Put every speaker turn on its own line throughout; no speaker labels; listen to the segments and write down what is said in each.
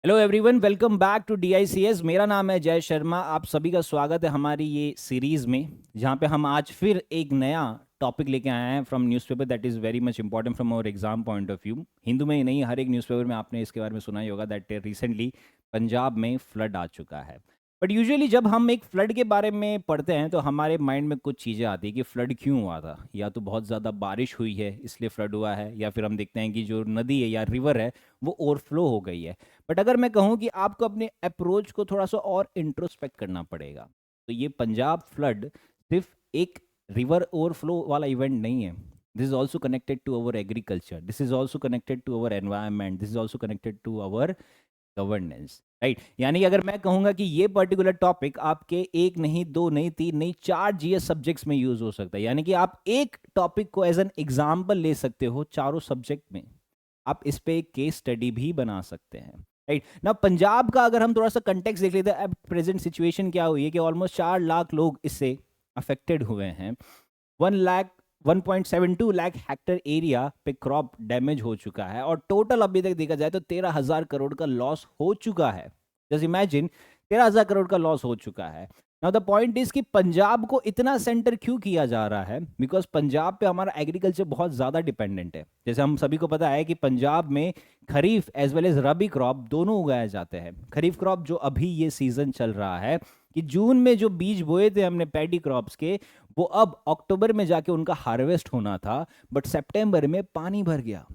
Hello everyone, welcome back to DICS। मेरा नाम है जय शर्मा। आप सभी का स्वागत है हमारी ये सीरीज़ में, जहाँ पे हम आज फिर एक नया टॉपिक लेके आए हैं from newspaper that is very much important from our exam point of view. Hindu में ही नहीं, हर एक न्यूज़पेपर में आपने इसके बारे में सुना ही होगा दैट रिसेंटली पंजाब में फ्लड आ चुका है। बट यूजुअली जब हम एक फ्लड के बारे में पढ़ते हैं तो हमारे माइंड में कुछ चीज़ें आती है कि फ्लड क्यों हुआ था। या तो बहुत ज़्यादा बारिश हुई है इसलिए फ्लड हुआ है, या फिर हम देखते हैं कि जो नदी है या रिवर है वो ओवरफ्लो हो गई है। बट अगर मैं कहूँ कि आपको अपने अप्रोच को थोड़ा सा और इंट्रोस्पेक्ट करना पड़ेगा, तो ये पंजाब फ्लड सिर्फ एक रिवर ओवरफ्लो वाला इवेंट नहीं है। This is also connected to our agriculture, this is also connected to our environment, this is also connected to our governance, right. यानी कि अगर मैं कहूंगा कि ये पर्टिकुलर टॉपिक आपके एक नहीं, दो नहीं, तीन नहीं, चार GS सब्जेक्ट्स में यूज हो सकता है। यानी कि आप एक टॉपिक को एज एन एग्जाम्पल ले सकते हो चारों सब्जेक्ट में। आप इस पे एक केस स्टडी भी बना सकते हैं, राइट ना। पंजाब का अगर हम थोड़ा सा कंटेक्स्ट देख लेते हैं, अब प्रेजेंट सिचुएशन क्या हुई है कि ऑलमोस्ट 4 लाख लोग इससे अफेक्टेड हुए हैं। 1.72 लाख हेक्टर एरिया पे क्रॉप डैमेज हो चुका है, और टोटल अभी तक देखा जाए तो 13,000 करोड़ का लॉस हो चुका है। जस्ट इमेजिन, 13,000 करोड़ का लॉस हो चुका है। नाउ द पॉइंट इज कि पंजाब को इतना सेंटर क्यों किया जा रहा है? बिकॉज पंजाब पे हमारा एग्रीकल्चर बहुत ज़्यादा डिपेंडेंट है। जैसे हम सभी को पता है कि पंजाब में खरीफ एज वेल एज रबी क्रॉप दोनों उगाए जाते हैं। खरीफ क्रॉप जो अभी ये सीजन चल रहा है, कि जून में जो बीज बोए थे हमने पैडी क्रॉप्स के, वो अब अक्टूबर में जाके उनका हार्वेस्ट होना था, बट सितंबर में पानी भर गया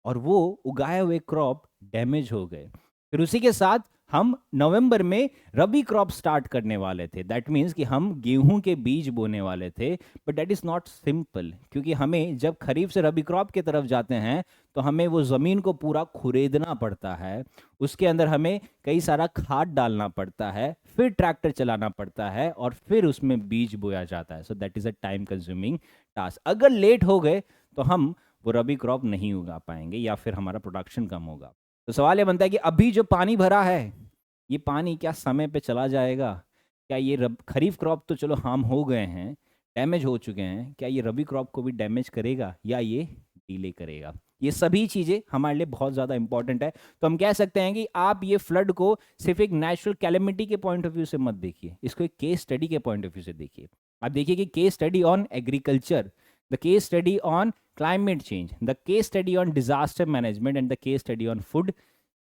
और वो उगाए हुए क्रॉप डैमेज हो गए। फिर उसी के साथ हम नवंबर में रबी क्रॉप स्टार्ट करने वाले थे। दैट मीन्स कि हम गेहूं के बीज बोने वाले थे। But that is not simple, क्योंकि हमें जब खरीफ से रबी क्रॉप की तरफ जाते हैं तो हमें वो ज़मीन को पूरा खुरेदना पड़ता है। उसके अंदर हमें कई सारा खाद डालना पड़ता है, फिर ट्रैक्टर चलाना पड़ता है, और फिर उसमें बीज बोया जाता है। So that is a time consuming task. अगर लेट हो गए तो हम वो रबी क्रॉप नहीं उगा पाएंगे, या फिर हमारा प्रोडक्शन कम होगा। तो सवाल ये बनता है कि अभी जो पानी भरा है, ये पानी क्या समय पे चला जाएगा? क्या ये खरीफ क्रॉप तो चलो हार्म हो गए हैं, डैमेज हो चुके हैं, क्या ये रबी क्रॉप को भी डैमेज करेगा या ये डिले करेगा? ये सभी चीज़ें हमारे लिए बहुत ज़्यादा इंपॉर्टेंट है। तो हम कह सकते हैं कि आप ये फ्लड को सिर्फ एक नेचुरल कैलेमिटी के पॉइंट ऑफ व्यू से मत देखिए, इसको एक केस स्टडी के पॉइंट ऑफ व्यू से देखिए। आप देखिए कि case study on agriculture, the case study on climate change, the case study on disaster management and the case study on food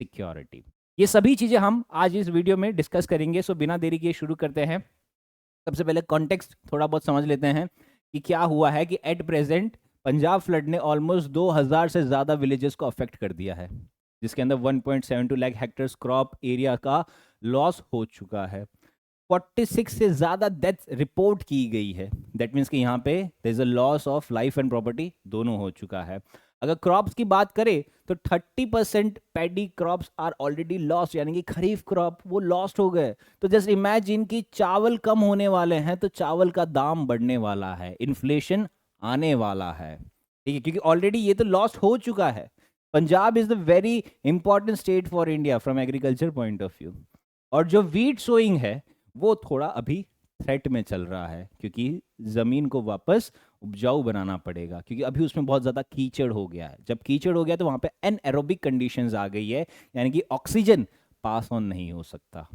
security, ये सभी चीजें हम आज इस वीडियो में डिस्कस करेंगे। सो बिना देरी किए शुरू करते हैं। सबसे पहले कॉन्टेक्स्ट थोड़ा बहुत समझ लेते हैं कि क्या हुआ है। कि एट प्रेजेंट पंजाब फ्लड ने ऑलमोस्ट 2,000 से ज़्यादा विलेजेस को अफेक्ट कर दिया है, जिसके अंदर 1.72 लाख हेक्टर्स क्रॉप एरिया का लॉस हो चुका है। 46 से ज़्यादा डेथ रिपोर्ट की गई है। दैट मीन्स कि यहाँ पे there is a loss of life and property दोनों हो चुका है। अगर क्रॉप्स की बात करें तो 30% paddy crops are already lost, यानी कि खरीफ क्रॉप वो लॉस्ट हो गए। तो जस्ट इमेजिन कि चावल कम होने वाले हैं तो चावल का दाम बढ़ने वाला है, इन्फ्लेशन आने वाला है, ठीक है, क्योंकि ऑलरेडी ये तो लॉस्ट हो चुका है। Punjab is the very important state for India from agriculture point of view. और जो वीट सोइंग है वो थोड़ा अभी थ्रेट में चल रहा है, क्योंकि ज़मीन को वापस उपजाऊ बनाना पड़ेगा, क्योंकि अभी उसमें बहुत ज़्यादा कीचड़ हो गया है। जब कीचड़ हो गया तो वहाँ पे एनएरोबिक कंडीशंस आ गई है, यानी कि ऑक्सीजन पास ऑन नहीं हो सकता,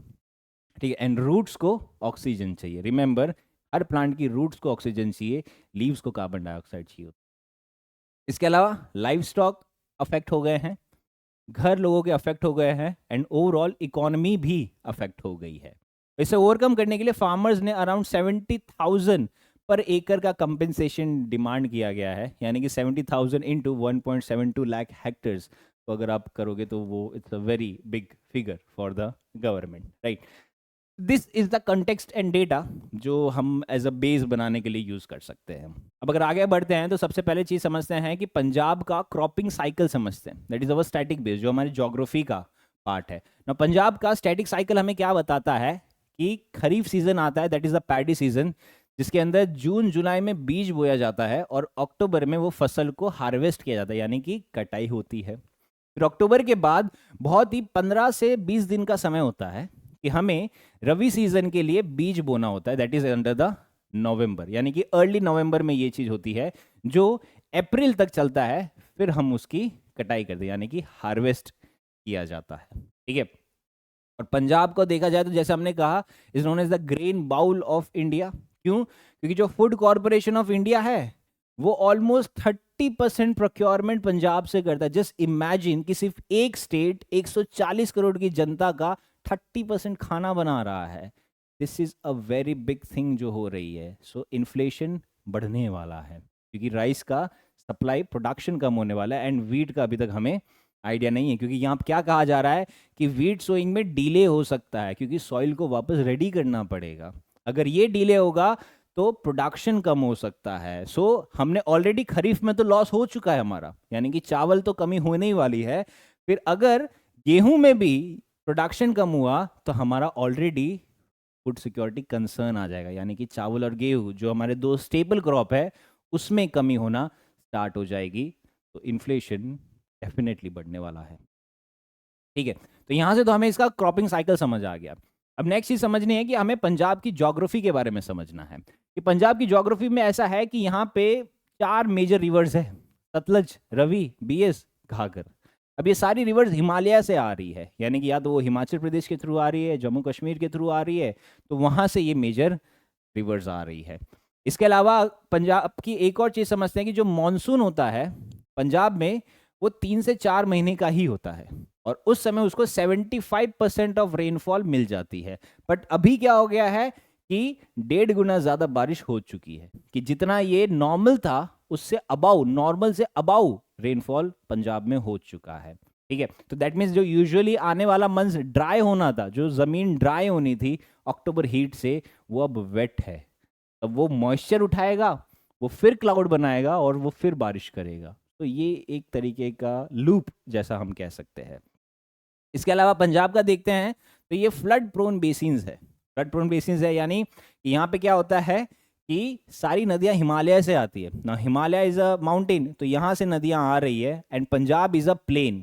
ठीक है। एंड रूट्स को ऑक्सीजन चाहिए। रिमेंबर, हर प्लांट की रूट्स को ऑक्सीजन चाहिए, लीव्स को कार्बन डाइऑक्साइड चाहिए। इसके अलावा लाइव स्टॉक अफेक्ट हो गए हैं, घर लोगों के अफेक्ट हो गए हैं, एंड ओवरऑल इकोनॉमी भी अफेक्ट हो गई है। इसे ओवरकम करने के लिए फार्मर्स ने अराउंड 70,000 पर एकड़ का कंपेंसेशन डिमांड किया गया है, यानी कि 70,000 इंटू 1.72 लाख हेक्टर्स। तो अगर आप करोगे तो वो it's a very big figure for the government, right. This is the context and data जो हम एज अ बेस बनाने के लिए यूज कर सकते हैं। अब अगर आगे बढ़ते हैं तो सबसे पहले चीज समझते हैं कि पंजाब का क्रॉपिंग साइकिल समझते हैं। That is our static base, जो हमारी ज्योग्राफी का पार्ट है ना। पंजाब का स्टैटिक साइकिल हमें क्या बताता है कि खरीफ सीजन आता है, that is the paddy season, जिसके अंदर जून जुलाई में बीज बोया जाता है और अक्टूबर में वो फसल को हार्वेस्ट किया जाता है, यानी कि कटाई होती है। फिर अक्टूबर के बाद बहुत ही 15 से 20 दिन का समय होता है कि हमें रवि सीजन के लिए बीज बोना होता है, दैट इज अंडर द नवंबर, यानी कि अर्ली नवंबर में ये चीज होती है, जो अप्रैल तक चलता है। फिर हम उसकी कटाई करते हैं, यानी कि हार्वेस्ट किया जाता है, ठीक है। और पंजाब को देखा जाए तो जैसे हमने कहा, is known as the grain bowl of India. क्यों? क्योंकि जो फूड कॉरपोरेशन ऑफ इंडिया है वो ऑलमोस्ट 30% प्रोक्योरमेंट पंजाब से करता है। जस्ट इमेजिन कि सिर्फ एक स्टेट 140 करोड़ की जनता का 30% खाना बना रहा है। This is a very big thing जो हो रही है। सो इन्फ्लेशन बढ़ने वाला है क्योंकि राइस का सप्लाई प्रोडक्शन कम होने वाला है, एंड वीट का अभी तक हमें आइडिया नहीं है, क्योंकि यहाँ क्या कहा जा रहा है कि वीट सोइंग में डिले हो सकता है क्योंकि सॉइल को वापस रेडी करना पड़ेगा। अगर ये डिले होगा तो प्रोडक्शन कम हो सकता है। सो हमने ऑलरेडी खरीफ में तो लॉस हो चुका है हमारा, यानी कि चावल तो कमी होने ही वाली है। फिर अगर गेहूं में भी प्रोडक्शन कम हुआ तो हमारा ऑलरेडी फूड सिक्योरिटी कंसर्न आ जाएगा, यानी कि चावल और गेहूं जो हमारे दो स्टेबल क्रॉप है उसमें कमी होना स्टार्ट हो जाएगी। तो इन्फ्लेशन डेफिनेटली बढ़ने वाला है। ठीक है, तो यहां से तो हमें इसका क्रॉपिंग साइकिल समझ आ गया। अब नेक्स्ट चीज समझनी है कि हमें पंजाब की ज्योग्राफी के बारे में समझना है कि पंजाब की ज्योग्राफी में ऐसा है कि यहाँ पे 4 मेजर रिवर्स है, सतलज, रवि, बीएस, घाघर। अब ये सारी रिवर्स हिमालय से आ रही है, यानी कि या तो वो हिमाचल प्रदेश के थ्रू आ रही है, जम्मू कश्मीर के थ्रू आ रही है, तो वहां से ये मेजर रिवर्स आ रही है। इसके अलावा पंजाब की एक और चीज समझते हैं कि जो मानसून होता है पंजाब में वो 3 से 4 महीने का ही होता है और उस समय उसको 75% ऑफ रेनफॉल मिल जाती है। बट अभी क्या हो गया है कि 1.5 गुना ज्यादा बारिश हो चुकी है, कि जितना ये नॉर्मल था उससे अबाउ, नॉर्मल से अबाउ रेनफॉल पंजाब में हो चुका है। ठीक है, तो दैट मीन्स जो यूजुअली आने वाला मंथ ड्राई होना था, जो जमीन ड्राई होनी थी अक्टूबर हीट से, वो अब वेट है। अब वो मॉइस्चर उठाएगा, वो फिर क्लाउड बनाएगा और वो फिर बारिश करेगा। तो ये एक तरीके का लूप जैसा हम कह सकते हैं। इसके अलावा पंजाब का देखते हैं तो ये फ्लड प्रोन बेसिन्स है। फ्लड प्रोन बेसिन्स है यानी यहाँ पे क्या होता है कि सारी नदियाँ हिमालय से आती है ना। हिमालय इज अ माउंटेन, तो यहाँ से नदियाँ आ रही है, and Punjab is a plain.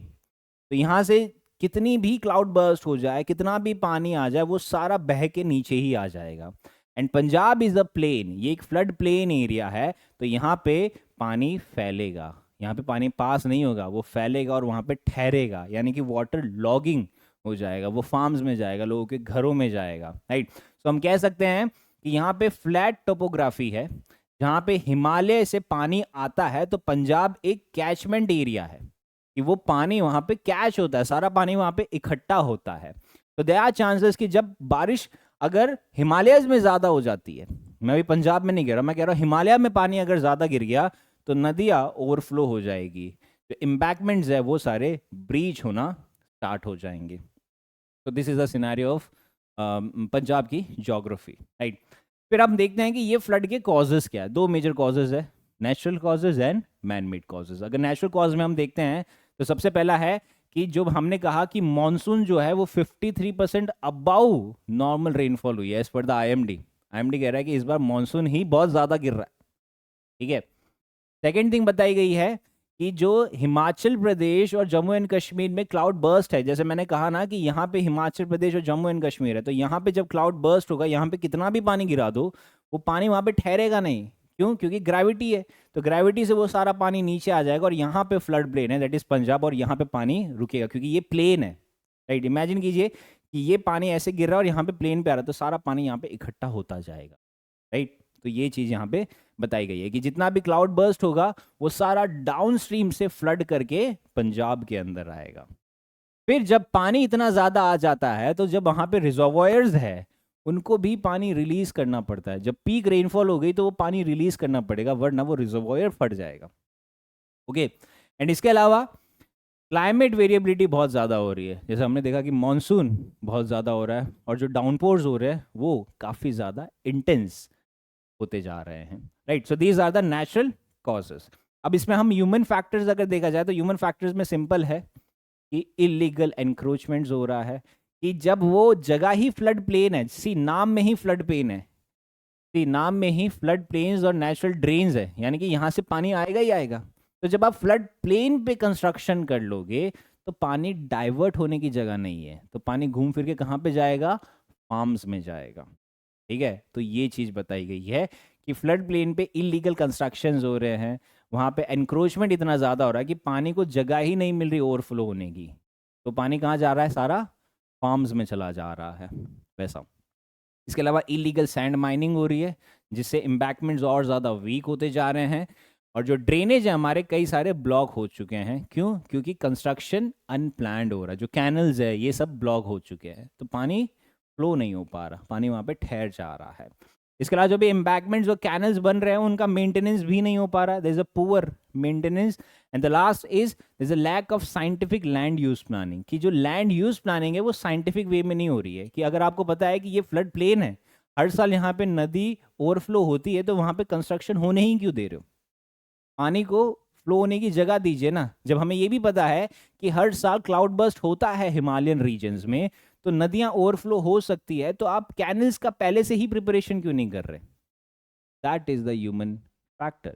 तो यहाँ से कितनी भी क्लाउड बर्स्ट हो जाए, कितना भी पानी आ जाए, वो सारा बह के नीचे ही आ जाएगा। And Punjab is a plain, ये एक फ्लड प्लेन एरिया है, तो यहाँ पे पानी फैलेगा, यहाँ पे पानी पास नहीं होगा, वो फैलेगा और वहाँ पे ठहरेगा, यानी कि वाटर लॉगिंग हो जाएगा, वो फार्म्स में जाएगा, लोगों के घरों में जाएगा। राइट, तो हम कह सकते हैं कि यहाँ पे फ्लैट टोपोग्राफी है, जहाँ पे हिमालय से पानी आता है, तो पंजाब एक कैचमेंट एरिया है कि वो पानी वहाँ पे कैच होता है, सारा पानी वहाँ पे इकट्ठा होता है। तो देयर आर चांसेस कि जब बारिश अगर हिमालयस में ज़्यादा हो जाती है, मैं अभी पंजाब में नहीं कह रहा, मैं कह रहा हूँ हिमालय में पानी अगर ज़्यादा गिर गया तो नदियाँ ओवरफ्लो हो जाएगी, जो इम्पैक्टमेंट्स है वो सारे ब्रीच होना स्टार्ट हो जाएंगे। तो this is the scenario of Punjab की ज्योग्राफी। राइट, फिर हम देखते हैं कि ये फ्लड के कॉजेज क्या है। 2 मेजर कॉजेज है, natural causes and man made causes. अगर नेचुरल कॉज में हम देखते हैं तो सबसे पहला है कि जो हमने कहा कि मॉनसून जो है वो 53% अबाउ नॉर्मल रेनफॉल हुई है as per the IMD. IMD कह रहा है कि इस बार मॉनसून ही बहुत ज़्यादा गिर रहा है। ठीक है, सेकेंड थिंग बताई गई है कि जो हिमाचल प्रदेश और जम्मू एंड कश्मीर में क्लाउड बर्स्ट है, जैसे मैंने कहा ना कि यहाँ पे हिमाचल प्रदेश और जम्मू एंड कश्मीर है, तो यहाँ पे जब क्लाउड बर्स्ट होगा, यहाँ पे कितना भी पानी गिरा दो वो पानी वहाँ पे ठहरेगा नहीं। क्यों? क्योंकि ग्रेविटी है, तो ग्रेविटी से वो सारा पानी नीचे आ जाएगा और यहाँ पे फ्लड प्लेन है, दैट इज पंजाब, और यहाँ पे पानी रुकेगा क्योंकि ये प्लेन है। राइट, इमेजिन कीजिए कि ये पानी ऐसे गिर रहा है और यहाँ पे प्लेन पे आ रहा है, तो सारा पानी यहाँ पे इकट्ठा होता जाएगा। राइट, तो ये चीज़ यहाँ पे बताई गई है कि जितना भी क्लाउड बर्स्ट होगा वो सारा डाउन स्ट्रीम से फ्लड करके पंजाब के अंदर आएगा। फिर जब पानी इतना ज़्यादा आ जाता है तो जब वहाँ पे रिजर्वॉयर्स है उनको भी पानी रिलीज करना पड़ता है। जब पीक रेनफॉल हो गई तो वो पानी रिलीज करना पड़ेगा, वरना वो रिजर्वॉयर फट जाएगा। ओके, एंड इसके अलावा क्लाइमेट वेरिएबिलिटी बहुत ज़्यादा हो रही है। जैसे हमने देखा कि मानसून बहुत ज़्यादा हो रहा है और जो डाउनपोर्स हो रहे हैं वो काफ़ी ज़्यादा इंटेंस होते जा रहे हैं। Right, so these are the natural causes. अब इसमें हम ह्यूमन फैक्टर्स अगर देखा जाए तो ह्यूमन फैक्टर्स में सिंपल है कि इलीगल एनक्रोचमेंट्स हो रहा है, कि जब वो जगह ही फ्लड प्लेन है, सी नाम में ही फ्लड प्लेन है, सी नाम में ही फ्लड प्लेन्स और नेचुरल ड्रेन्स है, यानी कि यहाँ से पानी आएगा ही आएगा। तो जब आप फ्लड प्लेन पे कंस्ट्रक्शन कर लोगे तो पानी डाइवर्ट होने की जगह नहीं है, तो पानी घूम फिर के कहाँ पे जाएगा? फार्म्स में जाएगा। ठीक है, तो ये चीज़ बताई गई है कि फ्लड प्लेन पे इलीगल कंस्ट्रक्शंस हो रहे हैं, वहाँ पे एनक्रोचमेंट इतना ज़्यादा हो रहा है कि पानी को जगह ही नहीं मिल रही ओवरफ्लो होने की। तो पानी कहाँ जा रहा है? सारा फार्म्स में चला जा रहा है वैसा। इसके अलावा इलीगल सैंड माइनिंग हो रही है जिससे एम्बैंकमेंट्स और ज़्यादा वीक होते जा रहे हैं, और जो ड्रेनेज है हमारे कई सारे ब्लॉक हो चुके हैं। क्यों? क्योंकि कंस्ट्रक्शन अनप्लान्ड हो रहा है, जो कैनल्स है ये सब ब्लॉक हो चुके हैं, तो पानी फ्लो नहीं हो पा रहा, पानी वहाँ पे ठहर जा रहा है। इसके अलावा जो भी एम्बैंकमेंट्स और कैनल्स बन रहे हैं उनका मेंटेनेंस भी नहीं हो पा रहा, there is a poor maintenance. And the last is there is a lack of scientific land use planning, कि जो लैंड यूज प्लानिंग है वो साइंटिफिक वे में नहीं हो रही है। कि अगर आपको पता है कि ये फ्लड प्लेन है, हर साल यहाँ पे नदी ओवरफ्लो होती है, तो वहाँ पे कंस्ट्रक्शन होने ही क्यों दे रहे हो? पानी को फ्लो होने की जगह दीजिए ना। जब हमें ये भी पता है कि हर साल क्लाउड बर्स्ट होता है हिमालयन रीजन्स में, तो नदियां ओवरफ्लो हो सकती है, तो आप कैनल्स का पहले से ही प्रिपरेशन क्यों नहीं कर रहे? That is the human factor.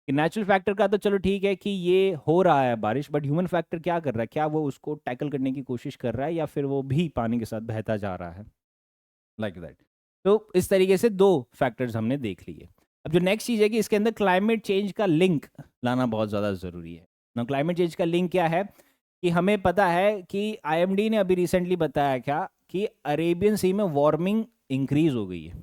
कि नेचुरल फैक्टर का तो चलो ठीक है कि ये हो रहा है बारिश, बट ह्यूमन फैक्टर क्या कर रहा है? क्या वो उसको टैकल करने की कोशिश कर रहा है, या फिर वो भी पानी के साथ बहता जा रहा है लाइक दैट? तो इस तरीके से दो फैक्टर्स हमने देख लिए। अब जो नेक्स्ट चीज़ है कि इसके अंदर क्लाइमेट चेंज का लिंक लाना बहुत ज़्यादा ज़रूरी है ना। क्लाइमेट चेंज का लिंक क्या है? कि हमें पता है कि आईएमडी ने अभी रिसेंटली बताया क्या कि अरेबियन सी में वार्मिंग इंक्रीज हो गई है।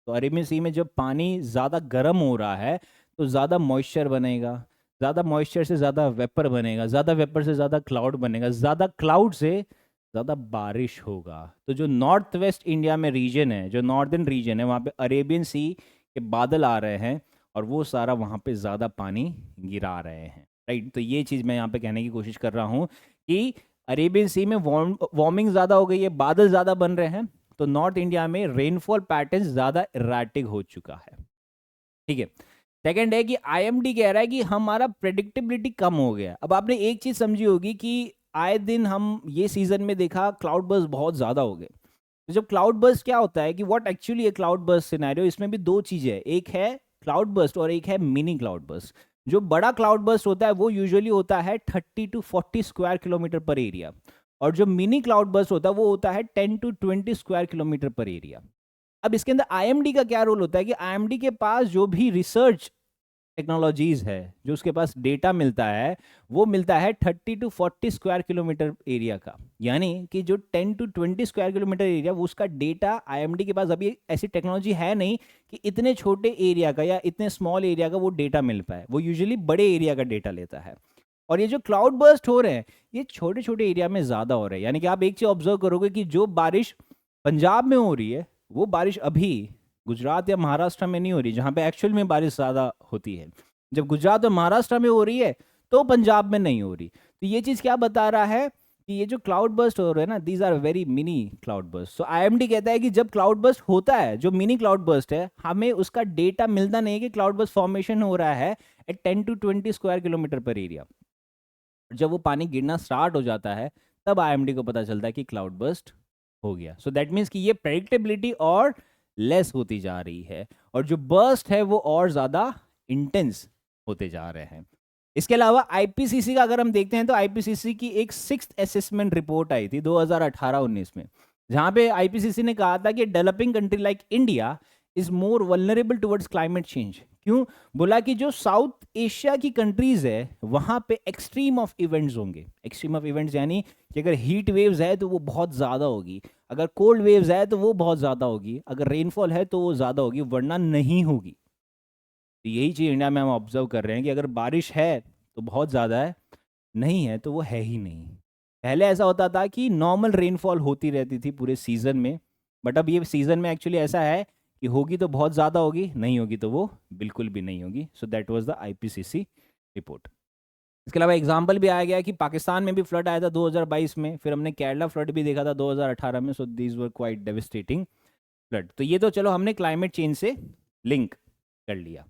तो अरेबियन सी में जब पानी ज़्यादा गर्म हो रहा है तो ज़्यादा मॉइस्चर बनेगा, ज़्यादा मॉइस्चर से ज़्यादा वेपर बनेगा, ज़्यादा वेपर से ज़्यादा क्लाउड बनेगा, ज़्यादा क्लाउड से ज़्यादा बारिश होगा। तो जो नॉर्थ वेस्ट इंडिया में रीजन है, जो नॉर्दर्न रीजन है, वहाँ पे अरेबियन सी के बादल आ रहे हैं और वो सारा वहाँ पे ज़्यादा पानी गिरा रहे हैं, राइट? तो ये चीज़ मैं यहाँ पे कहने की कोशिश कर रहा हूँ कि अरेबियन सी में वार्मिंग ज़्यादा हो गई है, बादल ज़्यादा बन रहे हैं, तो नॉर्थ इंडिया में रेनफॉल पैटर्न ज़्यादा इराटिक हो चुका है। ठीक है। सेकंड है कि आईएमडी कह रहा है कि हमारा प्रेडिक्टेबिलिटी कम हो गया। अब आपने एक चीज़ समझी होगी कि आए दिन हम ये सीजन में देखा क्लाउड बर्स्ट बहुत ज़्यादा हो गए। तो जब क्लाउड बर्स्ट क्या होता है कि what actually A cloud burst scenario, इसमें भी दो चीज़ें हैं, एक है क्लाउड बर्स्ट और एक है मिनी क्लाउड बर्स्ट। जो बड़ा क्लाउड बर्स्ट होता है वो यूजुअली होता है 30 to 40 स्क्वायर किलोमीटर पर एरिया, और जो मिनी क्लाउड बर्स्ट होता है वो होता है 10 to 20 स्क्वायर किलोमीटर पर एरिया। अब इसके अंदर आईएमडी का क्या रोल होता है कि आईएमडी के पास जो भी रिसर्च टेक्नोलॉजीज है, जो उसके पास डेटा मिलता है, वो मिलता है 30 to 40 स्क्वायर किलोमीटर एरिया का। यानी कि जो 10 to 20 स्क्वायर किलोमीटर एरिया, वो उसका डेटा आईएमडी के पास अभी ऐसी टेक्नोलॉजी है नहीं कि इतने छोटे एरिया का या इतने स्मॉल एरिया का वो डेटा मिल पाए। वो यूजुअली बड़े एरिया का डेटा लेता है। और ये जो क्लाउड बर्स्ट हो रहे हैं ये छोटे छोटे एरिया में ज़्यादा हो रहे हैं। यानी कि आप एक चीज़ ऑब्जर्व करोगे कि जो बारिश पंजाब में हो रही है, वो बारिश अभी गुजरात या महाराष्ट्र में नहीं हो रही, जहाँ पे एक्चुअल में बारिश ज़्यादा होती है। जब गुजरात और महाराष्ट्र में हो रही है तो पंजाब में नहीं हो रही। तो ये चीज़ क्या बता रहा है कि ये जो क्लाउड बर्स्ट हो रहे हैं ना, these are very mini cloud burst. So IMD कहता है कि जब क्लाउड बर्स्ट होता है, जो मिनी क्लाउड बर्स्ट है, हमें उसका डेटा मिलता नहीं है कि क्लाउड बर्स्ट फॉर्मेशन हो रहा है एट 10 to 20 स्क्वायर किलोमीटर पर एरिया। जब वो पानी गिरना स्टार्ट हो जाता है तब आईएमडी को पता चलता है कि क्लाउड बर्स्ट हो गया। सो दैट मीन्स कि ये प्रेडिक्टेबिलिटी और लेस होती जा रही है, और जो बर्स्ट है वो और ज़्यादा इंटेंस होते जा रहे हैं। इसके अलावा आईपीसीसी का अगर हम देखते हैं तो आईपीसीसी की एक 6th असेसमेंट रिपोर्ट आई थी 2018-19 में, जहां पे आईपीसीसी ने कहा था कि developing country like India is more vulnerable towards climate change. क्यों? बोला कि जो साउथ एशिया की कंट्रीज है वहां पे एक्सट्रीम ऑफ इवेंट्स होंगे। एक्सट्रीम ऑफ इवेंट्स यानी कि अगर हीट वेव्स है तो वो बहुत ज़्यादा होगी, अगर कोल्ड वेव्स है तो वो बहुत ज़्यादा होगी, अगर रेनफॉल है तो वो ज़्यादा होगी, वरना नहीं होगी। तो यही चीज़ इंडिया में हम ऑब्जर्व कर रहे हैं कि अगर बारिश है तो बहुत ज़्यादा है, नहीं है तो वो है ही नहीं। पहले ऐसा होता था कि नॉर्मल रेनफॉल होती रहती थी पूरे सीज़न में, बट अब ये सीज़न में एक्चुअली ऐसा है कि होगी तो बहुत ज़्यादा होगी, नहीं होगी तो वो बिल्कुल भी नहीं होगी। So that was the IPCC report. इसके अलावा एग्जाम्पल भी आया गया कि पाकिस्तान में भी फ्लड आया था 2022 में, फिर हमने केरला फ्लड भी देखा था 2018 में। So these were quite devastating flood. तो ये तो चलो हमने क्लाइमेट चेंज से लिंक कर लिया।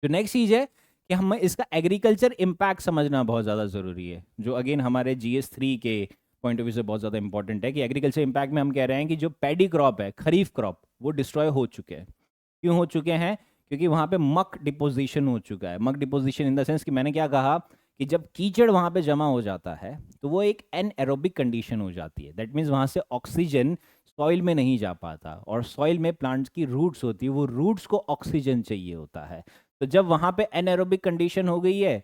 जो नेक्स्ट चीज़ है कि हमें इसका एग्रीकल्चर इम्पैक्ट समझना बहुत ज़्यादा ज़रूरी है, जो अगेन हमारे GS3 के पॉइंट ऑफ व्यू से बहुत ज़्यादा इंपॉर्टेंट है। कि एग्रीकल्चर इम्पैक्ट में हम कह रहे हैं कि जो पैडी क्रॉप है, खरीफ क्रॉप, वो डिस्ट्रॉय हो चुके हैं। क्यों हो चुके हैं? क्योंकि वहाँ पे मक डिपोजिशन हो चुका है। मक डिपोजिशन इन द सेंस कि मैंने क्या कहा कि जब कीचड़ वहाँ पे जमा हो जाता है तो वो एक एनएरोबिक कंडीशन हो जाती है। दैट मीन्स वहाँ से ऑक्सीजन सॉइल में नहीं जा पाता, और सॉइल में प्लांट्स की रूट्स होती है, वो रूट्स को ऑक्सीजन चाहिए होता है। तो जब वहाँ पे एनएरोबिक कंडीशन हो गई है,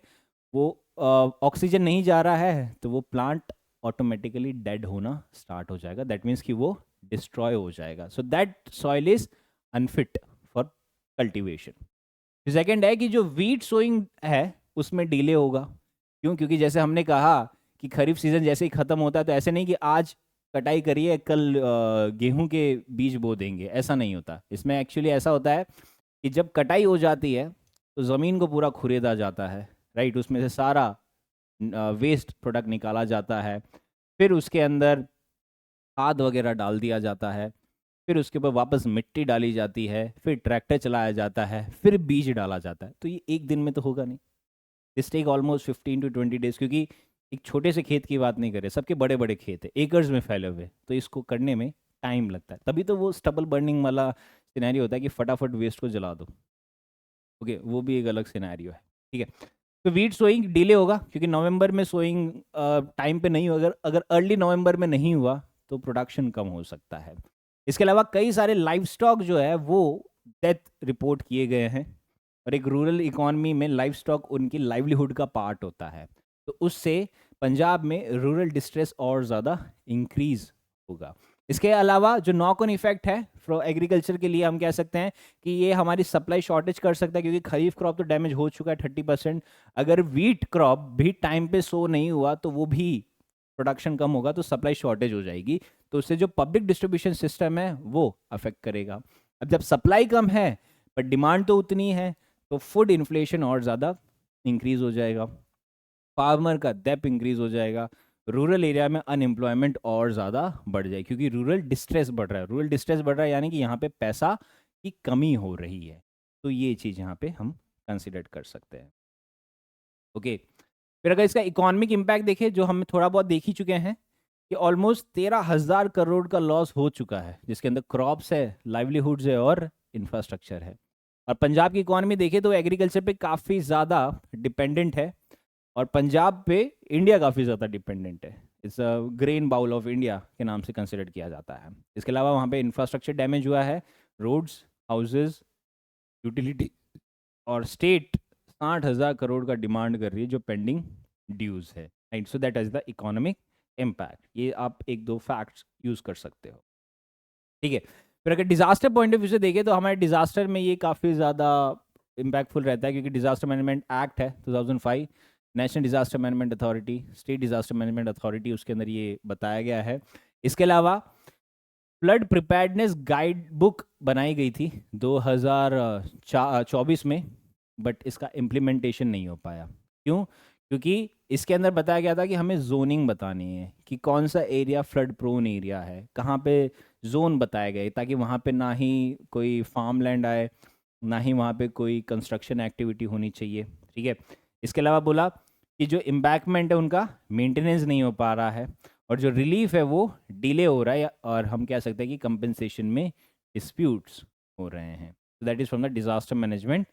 वो ऑक्सीजन नहीं जा रहा है, तो वो प्लांट ऑटोमेटिकली डेड होना स्टार्ट हो जाएगा, दैट मीन्स कि वो डिस्ट्रॉय हो जाएगा, so that soil is unfit for cultivation. Second है कि जो वीट सोइंग है उसमें डिले होगा। क्यों? क्योंकि जैसे हमने कहा कि खरीफ सीजन जैसे ही खत्म होता है तो ऐसे नहीं कि आज कटाई करिए कल गेहूं के बीज बो देंगे, ऐसा नहीं होता। इसमें एक्चुअली ऐसा होता है कि जब कटाई हो जाती है तो ज़मीन को पूरा खुरेदा जाता है, राइट, उसमें से सारा वेस्ट प्रोडक्ट निकाला जाता है, फिर उसके अंदर खाद वगैरह डाल दिया जाता है, फिर उसके ऊपर वापस मिट्टी डाली जाती है, फिर ट्रैक्टर चलाया जाता है, फिर बीज डाला जाता है। तो ये एक दिन में तो होगा नहीं, this take almost 15 to 20 days, क्योंकि एक छोटे से खेत की बात नहीं कर रहे, सबके बड़े बड़े खेत है, एकर्स में फैले हुए, तो इसको करने में टाइम लगता है। तभी तो वो स्टबल बर्निंग वाला सिनेरियो होता है कि फटाफट वेस्ट को जला दो। ओके, वो भी एक अलग सिनेरियो है, ठीक है। तो वीट सोइंग डिले होगा क्योंकि नवंबर में सोइंग टाइम पे नहीं हो, अगर अर्ली नवंबर में नहीं हुआ तो प्रोडक्शन कम हो सकता है। इसके अलावा कई सारे लाइव स्टॉक जो है वो डेथ रिपोर्ट किए गए हैं, और एक रूरल इकोनॉमी में लाइव स्टॉक उनकी लाइवलीहुड का पार्ट होता है, तो उससे पंजाब में रूरल डिस्ट्रेस और ज़्यादा इंक्रीज होगा। इसके अलावा जो नॉक ऑन इफेक्ट है फॉर एग्रीकल्चर के लिए, हम कह सकते हैं कि ये हमारी सप्लाई शॉर्टेज कर सकता है, क्योंकि खरीफ क्रॉप तो डैमेज हो चुका है 30%। अगर वीट क्रॉप भी टाइम पे सो नहीं हुआ तो वो भी प्रोडक्शन कम होगा, तो सप्लाई शॉर्टेज हो जाएगी, तो उससे जो पब्लिक डिस्ट्रीब्यूशन सिस्टम है वो अफेक्ट करेगा। अब जब सप्लाई कम है पर डिमांड तो उतनी है, तो फूड इन्फ्लेशन और ज़्यादा इंक्रीज हो जाएगा, फार्मर का डेप इंक्रीज हो जाएगा, रूरल एरिया में अनएम्प्लॉयमेंट और ज़्यादा बढ़ जाए, क्योंकि रूरल डिस्ट्रेस बढ़ रहा है। रूरल डिस्ट्रेस बढ़ रहा है यानी कि यहाँ पे पैसा की कमी हो रही है, तो ये चीज़ यहाँ पे हम कंसिडर कर सकते हैं। ओके, फिर अगर इसका इकोनॉमिक इम्पैक्ट देखें, जो हम थोड़ा बहुत देख ही चुके हैं कि ऑलमोस्ट 13,000 करोड़ का लॉस हो चुका है, जिसके अंदर क्रॉप्स है, लाइवलीहुड्स है और इंफ्रास्ट्रक्चर है। और पंजाब की इकोनॉमी देखें तो एग्रीकल्चर पे काफ़ी ज़्यादा डिपेंडेंट है, और पंजाब पे इंडिया काफ़ी ज़्यादा डिपेंडेंट है। It's a grain bowl of India के नाम से कंसिडर किया जाता है। इसके अलावा वहाँ पे इंफ्रास्ट्रक्चर डैमेज हुआ है, रोड्स, हाउसेज, यूटिलिटी, और स्टेट 60,000 करोड़ का डिमांड कर रही है जो पेंडिंग ड्यूज है, right. So that is the economic impact. ये आप एक दो फैक्ट्स यूज कर सकते हो, ठीक है। फिर अगर डिजास्टर पॉइंट ऑफ व्यू से देखें तो हमारे डिजास्टर में ये काफ़ी ज़्यादा इम्पैक्टफुल रहता है, क्योंकि डिजास्टर मैनेजमेंट एक्ट है 2005, national disaster management authority, state disaster management authority, उसके अंदर ये बताया गया है। इसके अलावा फ्लड प्रिपेयर्डनेस गाइड बुक बनाई गई थी 2024 में, बट इसका इम्प्लीमेंटेशन नहीं हो पाया। क्यों? क्योंकि इसके अंदर बताया गया था कि हमें जोनिंग बतानी है कि कौन सा एरिया फ्लड प्रोन एरिया है, कहाँ पे जोन बताए गए, ताकि वहाँ पे ना ही कोई फार्म लैंड आए, ना ही वहाँ पे कोई कंस्ट्रक्शन एक्टिविटी होनी चाहिए, ठीक है। इसके अलावा बोला कि जो एम्बैंकमेंट है उनका मेंटेनेंस नहीं हो पा रहा है, और जो रिलीफ है वो डिले हो रहा है, और हम कह सकते हैं कि कंपेंसेशन में डिस्प्यूट्स हो रहे हैं। तो that is from the disaster management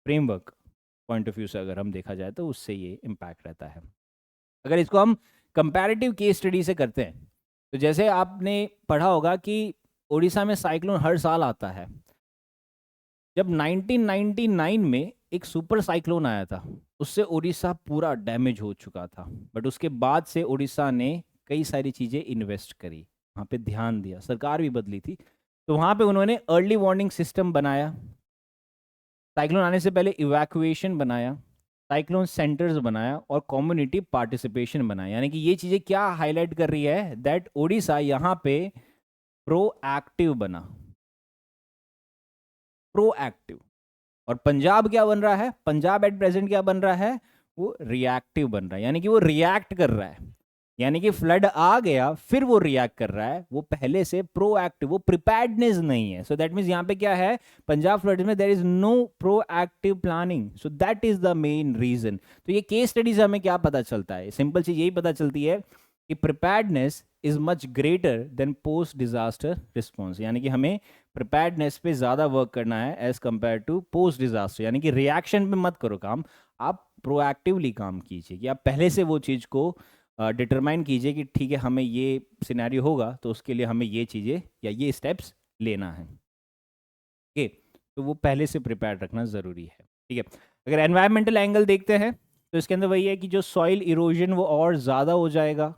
framework point of view से अगर हम देखा जाए तो उससे ये इम्पैक्ट रहता है। अगर इसको हम कंपैरेटिव केस स्टडी से करते हैं, तो जैसे आपने पढ़ा होगा कि उड़ीसा में साइक्लोन हर साल आता है। जब 1999 में एक सुपर साइक्लोन आया था, उससे उड़ीसा पूरा डैमेज हो चुका था, बट उसके बाद से उड़ीसा ने कई सारी चीज़ें इन्वेस्ट करी, वहाँ पे ध्यान दिया, सरकार भी बदली थी, तो वहाँ पे उन्होंने अर्ली वार्निंग सिस्टम बनाया, साइक्लोन आने से पहले इवैक्यूएशन बनाया, साइक्लोन सेंटर्स बनाया, और कम्युनिटी पार्टिसिपेशन बनाया। यानी कि ये चीज़ें क्या हाईलाइट कर रही है, दैट उड़ीसा यहाँ पे प्रोएक्टिव बना, प्रोएक्टिव। और पंजाब क्या बन रहा है? पंजाब एट प्रेजेंट क्या बन रहा है? वो रिएक्टिव बन रहा है, यानी कि वो रिएक्ट कर रहा है, यानी कि फ्लड आ गया फिर वो रिएक्ट कर रहा है, वो पहले से प्रोएक्टिव, वो प्रिपेयर्डनेस नहीं है। सो दैट मीन्स यहाँ पे क्या है, पंजाब फ्लड में there is no proactive planning, so that is the main reason. तो ये केस स्टडी से हमें क्या पता चलता है? सिंपल चीज यही पता चलती है कि preparedness is much greater than post disaster response, यानी कि हमें प्रिपेयर्डनेस पे ज़्यादा वर्क करना है as compare to post disaster. यानी कि रिएक्शन पे मत करो काम, आप प्रोएक्टिवली काम कीजिए, कि आप पहले से वो चीज़ को डिटरमाइन कीजिए कि ठीक है हमें ये सिनेरियो होगा तो उसके लिए हमें ये चीज़ें या ये स्टेप्स लेना है, ओके। तो वो पहले से प्रिपेयर रखना ज़रूरी है, ठीक है। अगर एनवायरमेंटल एंगल देखते हैं तो इसके अंदर वही है कि जो सॉइल इरोजन वो और ज़्यादा हो जाएगा,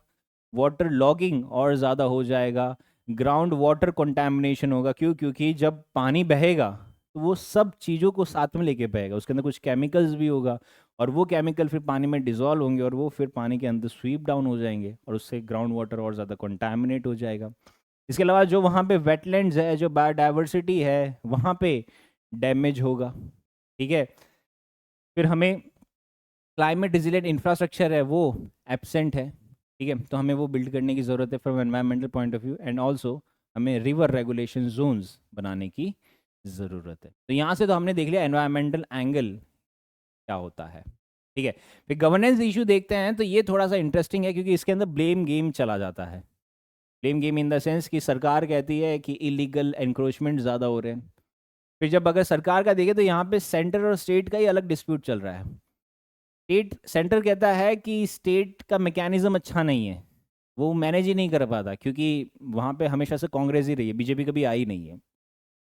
वाटर लॉगिंग और ज़्यादा हो जाएगा, ग्राउंड वाटर कंटामिनेशन होगा। क्यों? क्योंकि जब पानी बहेगा तो वो सब चीज़ों को साथ में लेके बहेगा, उसके अंदर कुछ केमिकल्स भी होगा, और वो केमिकल फिर पानी में डिजॉल्व होंगे और वो फिर पानी के अंदर स्वीप डाउन हो जाएंगे और उससे ग्राउंड वाटर और ज़्यादा कंटामिनेट हो जाएगा। इसके अलावा जो वहाँ पे वेटलैंड्स है, जो बायोडाइवर्सिटी है, वहाँ पे डैमेज होगा। ठीक है, फिर हमें क्लाइमेट रिजिलेंट इंफ्रास्ट्रक्चर है वो एब्सेंट है। ठीक है, तो हमें वो बिल्ड करने की ज़रूरत है from environmental point of view, and also हमें रिवर रेगुलेशन जोन्स बनाने की ज़रूरत है। तो यहाँ से तो हमने देख लिया एनवायरमेंटल एंगल क्या होता है। ठीक है, फिर गवर्नेंस इशू देखते हैं, तो ये थोड़ा सा इंटरेस्टिंग है क्योंकि इसके अंदर ब्लेम गेम चला जाता है। Blame game in the sense कि सरकार कहती है कि इलीगल एनक्रोचमेंट ज़्यादा हो रहे हैं, फिर जब अगर सरकार का देखें तो यहाँ पे सेंटर और स्टेट का ही अलग डिस्प्यूट चल रहा है। सेंटर कहता है कि स्टेट का मैकेनिज्म अच्छा नहीं है, वो मैनेज ही नहीं कर पाता क्योंकि वहाँ पे हमेशा से कांग्रेस ही रही है, बीजेपी कभी आई नहीं है।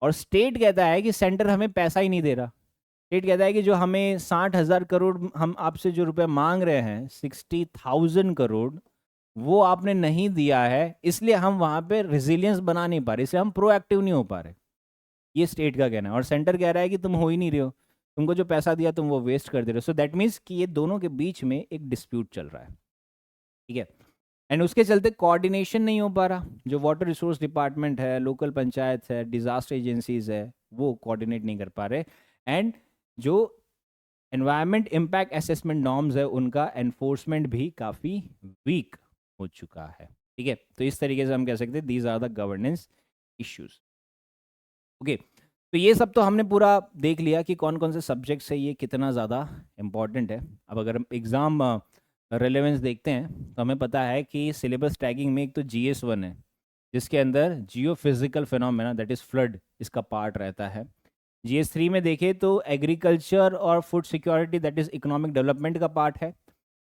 और स्टेट कहता है कि सेंटर हमें पैसा ही नहीं दे रहा। स्टेट कहता है कि जो हमें 60,000 करोड़ हम आपसे जो रुपए मांग रहे हैं, 60,000 करोड़, वो आपने नहीं दिया है, इसलिए हम वहाँ पे रेजिलियंस बना नहीं पा रहे, इसलिए हम प्रोएक्टिव नहीं हो पा रहे। ये स्टेट का कहना है, और सेंटर कह रहा है कि तुम हो ही नहीं रहे हो, तुमको जो पैसा दिया तुम वो वेस्ट कर दे रहे हो। सो दैट मीन्स कि ये दोनों के बीच में एक डिस्प्यूट चल रहा है। ठीक है, एंड उसके चलते कोऑर्डिनेशन नहीं हो पा रहा। जो वाटर रिसोर्स डिपार्टमेंट है, लोकल पंचायत है, डिजास्टर एजेंसीज है, वो कोऑर्डिनेट नहीं कर पा रहे, एंड जो एनवायरमेंट इम्पैक्ट असेसमेंट नॉर्म्स है उनका एनफोर्समेंट भी काफ़ी वीक हो चुका है। ठीक है, तो इस तरीके से हम कह सकते हैं these are the governance issues. Okay, तो ये सब तो हमने पूरा देख लिया कि कौन कौन से सब्जेक्ट्स है, ये कितना ज़्यादा इम्पॉर्टेंट है। अब अगर हम एग्ज़ाम रेलेवेंस देखते हैं तो हमें पता है कि सिलेबस टैगिंग में एक तो GS1 है, जिसके अंदर geophysical phenomena that is flood इसका पार्ट रहता है। GS3 में देखें तो एग्रीकल्चर और food security that is economic development का पार्ट है,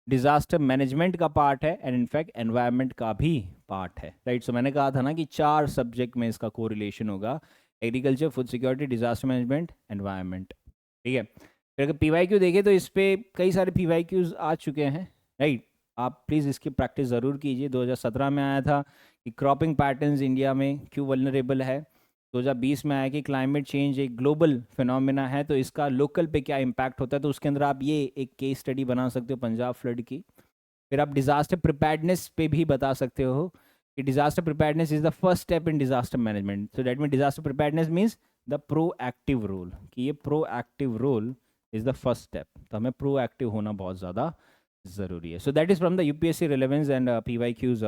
डिजास्टर मैनेजमेंट का पार्ट है, एंड इनफैक्ट एनवायरनमेंट का भी पार्ट है। राइट, सो मैंने कहा था ना कि 4 सब्जेक्ट में इसका कोरिलेशन होगा, agriculture, food security, disaster management, environment. ठीक है, फिर अगर PYQ देखें तो इस पर कई सारे PYQs आ चुके हैं। राइट, आप प्लीज़ इसकी प्रैक्टिस ज़रूर कीजिए। 2017 में आया था कि क्रॉपिंग पैटर्न्स इंडिया में क्यों वल्नरेबल है, 2020 में आया कि क्लाइमेट चेंज एक ग्लोबल फिनोमेना है तो इसका लोकल पे क्या इम्पैक्ट होता है, तो उसके अंदर आप ये एक केस स्टडी बना सकते हो पंजाब फ्लड की। फिर आप डिजास्टर प्रिपेयर्डनेस पे भी बता सकते हो कि disaster preparedness is the first step in disaster management. So that mean disaster preparedness means the proactive role, कि ये proactive role is the first step, तो हमें प्रोएक्टिव होना बहुत ज़्यादा ज़रूरी है। So that is from the UPSC relevance and PYQs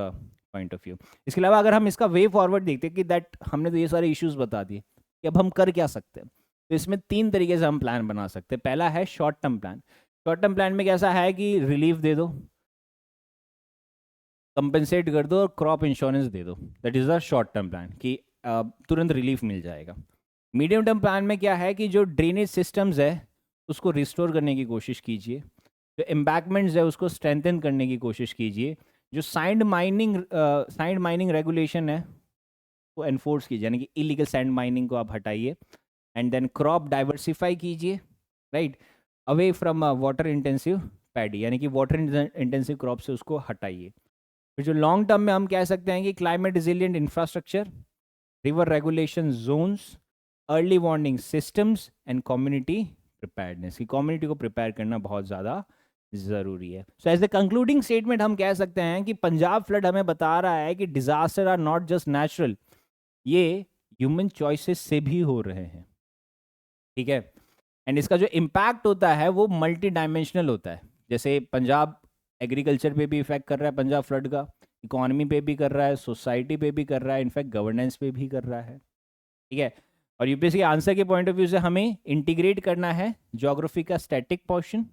point of view. इसके अलावा अगर हम इसका वे फॉरवर्ड देखते हैं कि दैट हमने तो ये सारे इश्यूज बता दिए कि अब हम कर क्या सकते हैं, तो इसमें 3 तरीके से हम प्लान बना सकते हैं। पहला है short term plan. Short term plan में कैसा है कि रिलीफ दे दो, कंपनसेट कर दो और क्रॉप इंश्योरेंस दे दो, that is the short term plan कि तुरंत रिलीफ मिल जाएगा। मीडियम टर्म प्लान में क्या है कि जो ड्रेनेज सिस्टम्स है उसको रिस्टोर करने की कोशिश कीजिए, जो एम्बैकमेंट्स है उसको स्ट्रेंथन करने की कोशिश कीजिए, जो सैंड माइनिंग रेगुलेशन है वो एनफोर्स कीजिए, यानी कि इलीगल सैंड माइनिंग को आप हटाइए, एंड देन क्रॉप डाइवर्सिफाई कीजिए, right, away from water intensive paddy, यानी कि वाटर इंटेंसिव क्रॉप से उसको हटाइए। फिर जो लॉन्ग टर्म में हम कह सकते हैं कि climate resilient infrastructure, river regulation zones, early warning systems, and community preparedness, की कम्युनिटी को प्रिपेयर करना बहुत ज़्यादा ज़रूरी है। So as a concluding statement हम कह सकते हैं कि पंजाब फ्लड हमें बता रहा है कि disaster are not just natural, ये ह्यूमन चॉइसेस से भी हो रहे हैं। ठीक है, एंड इसका जो इम्पैक्ट होता है वो मल्टी डायमेंशनल होता है। जैसे पंजाब एग्रीकल्चर पे भी इफेक्ट कर रहा है पंजाब फ्लड का, इकोनॉमी पे भी कर रहा है, सोसाइटी पे भी कर रहा है, इनफैक्ट गवर्नेंस पे भी कर रहा है। ठीक है, और UPSC के आंसर के पॉइंट ऑफ व्यू से हमें इंटीग्रेट करना है ज्योग्राफी का स्टैटिक पोर्शन,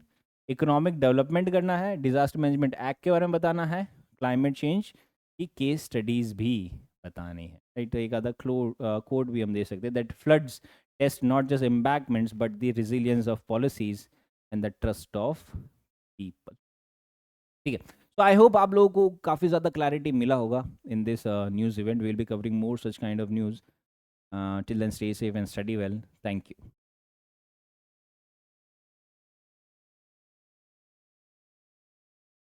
इकोनॉमिक डेवलपमेंट करना है, डिजास्टर मैनेजमेंट एक्ट के बारे में बताना है, क्लाइमेट चेंज की केस स्टडीज भी बतानी है। राइट, तो एक आधा कोड भी हम दे सकते हैं that floods test not just embankments but the resilience of policies and the trust of people. ठीक है, तो आई होप आप लोगों को काफ़ी ज़्यादा क्लैरिटी मिला होगा in this news event. Will be covering more such kind of news. Till then, stay safe and study well. Thank you.